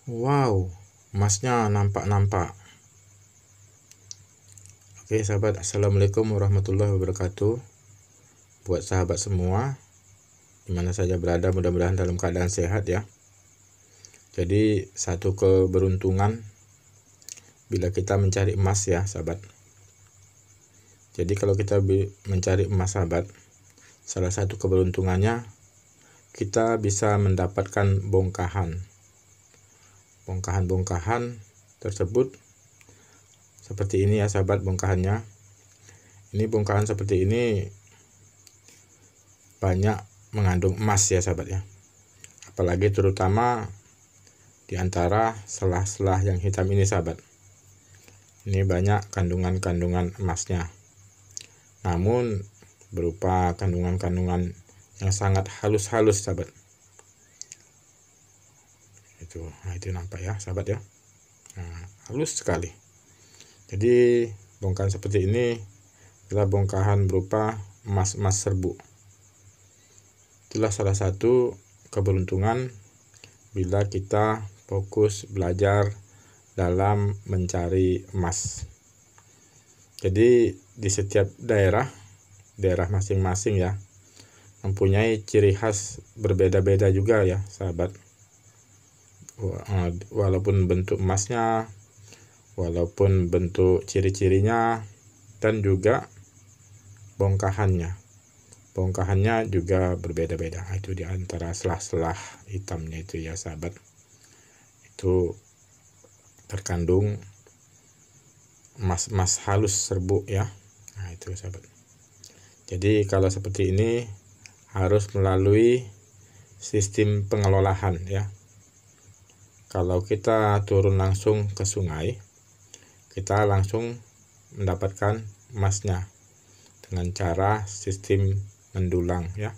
Wow, emasnya nampak-nampak. Oke sahabat, assalamualaikum warahmatullahi wabarakatuh. Buat sahabat semua, dimana saja berada, mudah-mudahan dalam keadaan sehat ya. Jadi satu keberuntungan bila kita mencari emas ya sahabat. Jadi kalau kita mencari emas sahabat, salah satu keberuntungannya kita bisa mendapatkan bongkahan. Bongkahan tersebut seperti ini ya sahabat bongkahannya. Ini bongkahan seperti ini banyak mengandung emas ya sahabat ya. Apalagi terutama di antara selah-selah yang hitam ini sahabat. Ini banyak kandungan-kandungan emasnya. Namun berupa kandungan-kandungan yang sangat halus-halus sahabat. Itu nampak ya sahabat ya. Halus sekali. Jadi bongkahan seperti ini adalah bongkahan berupa emas-emas serbu. Itulah salah satu keberuntungan bila kita fokus belajar dalam mencari emas. Jadi di setiap daerah masing-masing ya mempunyai ciri khas berbeda-beda juga ya sahabat. Walaupun bentuk emasnya, walaupun bentuk ciri-cirinya, dan juga bongkahannya juga berbeda-beda. Itu di antara selah-selah hitamnya itu ya sahabat, itu terkandung emas-emas halus serbu ya. Itu sahabat. Jadi kalau seperti ini harus melalui sistem pengelolaan ya. Kalau kita turun langsung ke sungai, kita langsung mendapatkan emasnya dengan cara sistem mendulang ya.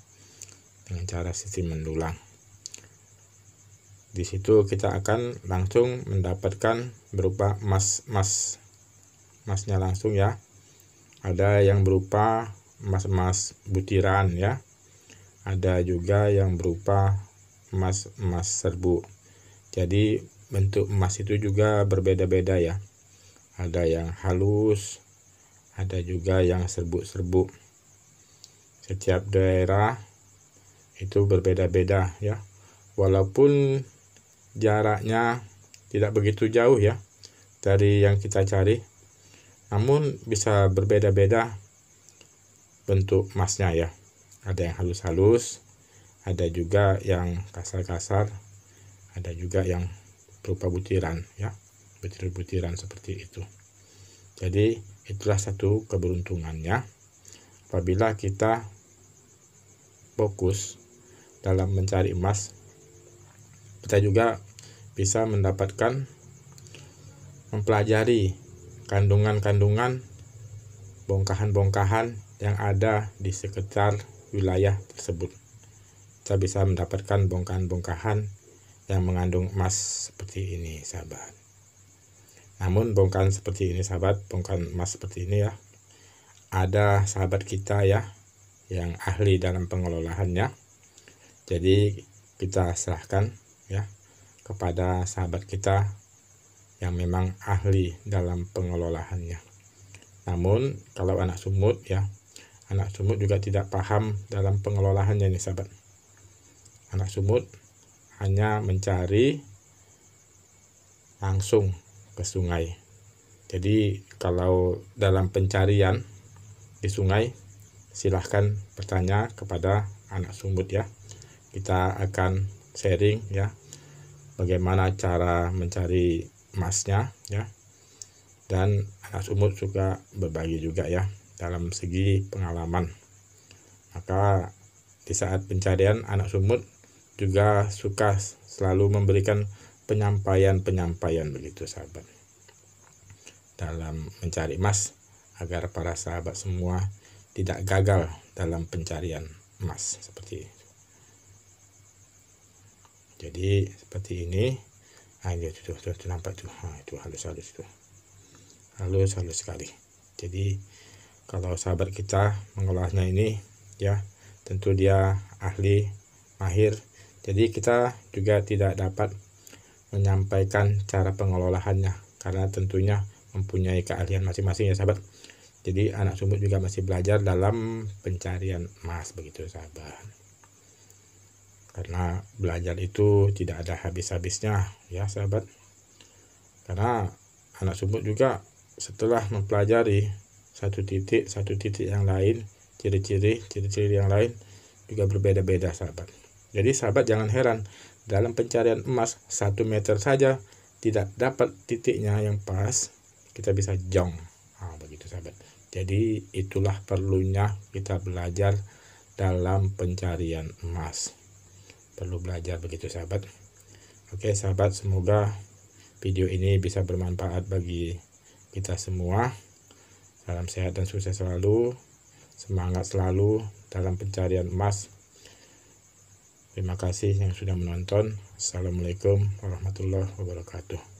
Dengan cara sistem mendulang. Di situ kita akan langsung mendapatkan berupa emasnya langsung ya. Ada yang berupa emas-emas butiran ya. Ada juga yang berupa emas-emas serbu. Jadi bentuk emas itu juga berbeda-beda ya. Ada yang halus, ada juga yang serbu-serbu. Setiap daerah itu berbeda-beda ya. Walaupun jaraknya tidak begitu jauh ya dari yang kita cari, namun bisa berbeda-beda bentuk emasnya ya. Ada yang halus-halus, ada juga yang kasar-kasar, ada juga yang berupa butiran ya, butiran seperti itu. Jadi itulah satu keberuntungannya apabila kita fokus dalam mencari emas. Kita juga bisa mendapatkan mempelajari kandungan-kandungan bongkahan-bongkahan yang ada di sekitar wilayah tersebut. Kita bisa mendapatkan bongkahan-bongkahan yang mengandung emas seperti ini sahabat. Namun bongkahan seperti ini sahabat, bongkahan emas seperti ini ya, ada sahabat kita ya yang ahli dalam pengelolaannya. Jadi kita serahkan ya kepada sahabat kita yang memang ahli dalam pengelolaannya. Namun kalau anak sumut ya, anak sumut juga tidak paham dalam pengelolaannya nih sahabat. Anak sumut hanya mencari langsung ke sungai. Jadi kalau dalam pencarian di sungai, silahkan bertanya kepada anak sumut ya. Kita akan sharing ya bagaimana cara mencari emasnya ya. Dan anak sumut juga berbagi juga ya dalam segi pengalaman. Maka di saat pencarian anak sumut juga suka selalu memberikan penyampaian begitu sahabat dalam mencari emas, agar para sahabat semua tidak gagal dalam pencarian emas seperti itu. Jadi seperti ini. Itu nampak tuh. Itu halus-halus tuh. Halus sekali. Jadi kalau sahabat kita mengolahnya ini ya, tentu dia ahli, mahir. Jadi kita juga tidak dapat menyampaikan cara pengelolaannya, karena tentunya mempunyai keahlian masing-masing ya sahabat. Jadi anak sumut juga masih belajar dalam pencarian emas begitu sahabat. Karena belajar itu tidak ada habis-habisnya ya sahabat. Karena anak sumut juga setelah mempelajari satu titik yang lain, ciri-ciri yang lain juga berbeda-beda sahabat. Jadi sahabat jangan heran, dalam pencarian emas 1 meter saja tidak dapat titiknya yang pas, kita bisa jong. Begitu sahabat. Jadi itulah perlunya kita belajar dalam pencarian emas. Perlu belajar begitu sahabat. Oke sahabat, semoga video ini bisa bermanfaat bagi kita semua. Salam sehat dan sukses selalu. Semangat selalu dalam pencarian emas. Terima kasih yang sudah menonton. Assalamualaikum warahmatullahi wabarakatuh.